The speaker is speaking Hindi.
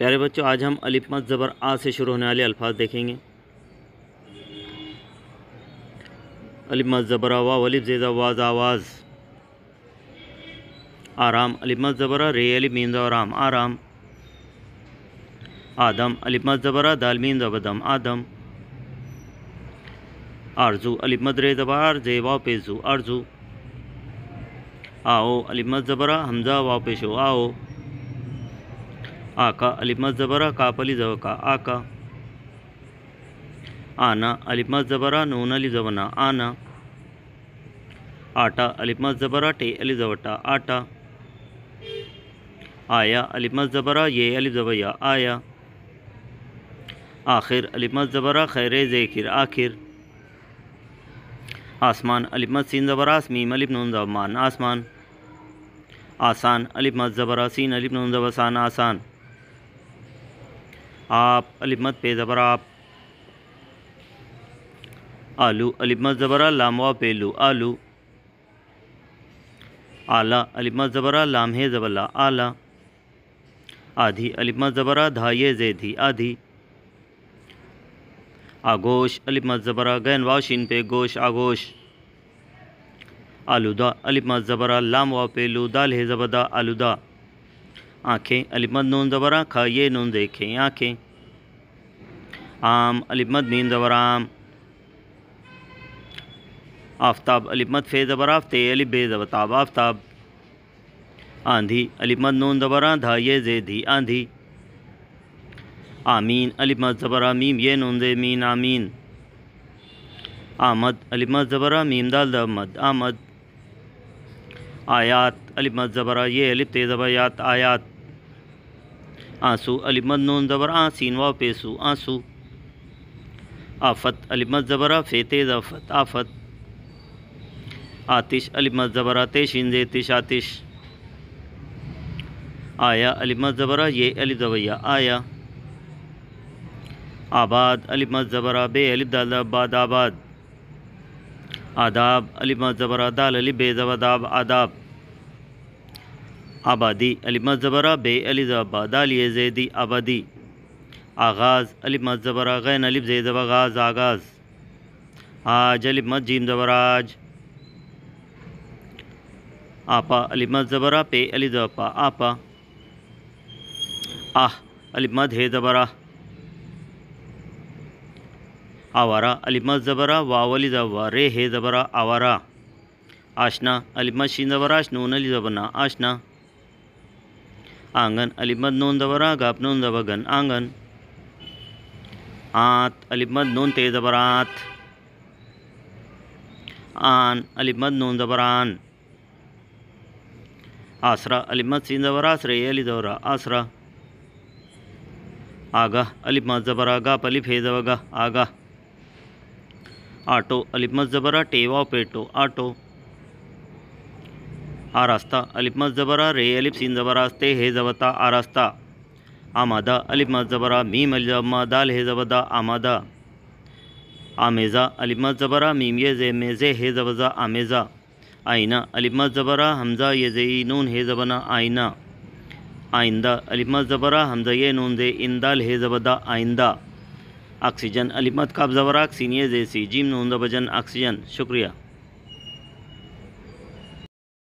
प्यारे बच्चों, आज हम अलिफ मद ज़बर आ से शुरू होने वाले अल्फाज देखेंगे। अलिफ मद ज़बर आ, वाव अलिफ ज़ेद वाज़ आवाज़। आराम अलिफ मद ज़बर आ, रे अलिफ मीम ज़बर आम आराम। आदम अलिफ मद ज़बर आ, दाल मीम ज़बर दम आदम। आरजू अलिफ मद रे ज़बर आर, ज़े वाव पेश ज़ू आरजू। आओ अलिफ मद ज़बर आ, हमज़ा वाव पेश हो आओ। आका अलिफ मद ज़बर आ, काफ अलिफ ज़बर का आका। आना अलिफ मद ज़बर आ, नून अलिफ ज़बर ना आना। आटा अलिफ मद ज़बर आ, टे अलिफ ज़बर टा आटा। आया अलिफ मद ज़बर आ, ये अलिफ ज़बर या आया। आखिर अलिफ मद ज़बर आ, खैर ज़ेखिर आखिर। आसमान अलिफ मद सीन ज़बर आ, मीम अलिफ नून ज़बर मान आसमान। आसान अलिफ मद ज़बर आ, सीन अलिफ नून ज़बर सान आसान। आप अलिफ मद पे ज़बर आप। आलू अलिफ मद ज़बर आ, लाम वाव पेलू आलू। आला अलिफ मद ज़बर आ, लाम है ज़बर ला आला। आधी अलिफ मद ज़बर आ, धा ये ज़े धी आधी। आगोश अलिफ मद ज़बर आ, गैन वाव शीन पे गोश आगोश। आलूदा अलिफ मद ज़बर आ, लाम वाव पेलू दाल है ज़बर दा आलूदा। आँखें अलिफ मद नून ज़बर आ, खा ये नून देखें आँखें। आम अलिफ मद मीम ज़बर आम। आफ्ताब अलिफ मद फे ज़बर आफ, ते अलिफ बे ज़बर ताब आफ्ताब। आंधी अलिफ मद नून ज़बर आ, धा ये ज़े धी आंधी। आमीन अलिफ मद ज़बर आ, मीम ये नून ज़े मीन आमीन। आमद अलिफ मद ज़बर आ, मीम दाल ज़बर मद आमद। आयात अलिफ मद ज़बर आ, ये अलिफ ते ज़बर यात आयात। आंसू अलिफ मद नून ज़बर आ, सीन वाव पेसू आंसू। आफत अलिफ मद ज़बर आ, फे ते ज़फत आफत। आतिश अलिफ मद ज़बर आ, ते शीन ज़े तिश आतिश। आया अलिफ मद ज़बर आ, ये अलिफ ज़बर या आया। आबाद अलिफ मद ज़बर आ, बे अलिफ दाल ज़बर बाद आबाद। आदाब अलिफ मद ज़बर आ, दाल अलिफ बे ज़बर दाब आदाब। आबादी अलिफ मद ज़बर आ, बे अलिफ ज़बर बा दाल ये ज़ेदी आबादी। आगाज़ अलिफ मद ज़बर आ, गैन अलिफ ज़े ज़बर गाज़ आगाज़। आज अलिफ मद जीम ज़बर आज। आपा अलिफ मद ज़बर आ, पे अलिफ ज़बर पा आपा। आह अलिफ मद है ज़बर आ। आवारा अलिफ मद ज़बर आ, वाव अलिफ ज़बर रे है ज़बर आ आवारा। आशना अलिफ मद शीन ज़बर आश, नून अलिफ ज़बर ना आशना। आंगन अलिफ मद नून ज़बर आ, गाप नून ज़बर गन आंगन। आत अलिफ मद नून ते ज़बर आत। आन अलिफ मद नून ज़बर आन। आसरा अलिफ मद सीन ज़बर आस, रे अलिफ ज़बर आ आसरा। आगाह अलिफ मद ज़बर आ, गाप अलिफ है ज़बर गा आगाह। आटो अलिफ मद ज़बर आ, टे वाव पेटो आटो। आरास्ता अलिफ मद ज़बर आ, रे अलिफ सीन ज़बर आस, ते है ज़बर ता आरास्ता। आमादा अलिफ मद ज़बर आ, मीम अलिफ ज़बर मा दाल है ज़बर दा आमादा। आमेज़ा अलिफ मद ज़बर आ, मीम ये ज़े में ज़े है ज़बर ज़ा आमेज़ा। आईना अलिफ मद ज़बर आ, हमज़ा ये ज़े नून है ज़बर ना आईना। आइंदा अलिफ मद ज़बर आ, हमज़ा ये नून ज़े इन दाल है ज़बर दा आइंदा। ऑक्सीजन अलिफ मद काफ ज़बर आ, सीन ये ज़े सी जीम नून ज़बर जन ऑक्सीजन। शुक्रिया।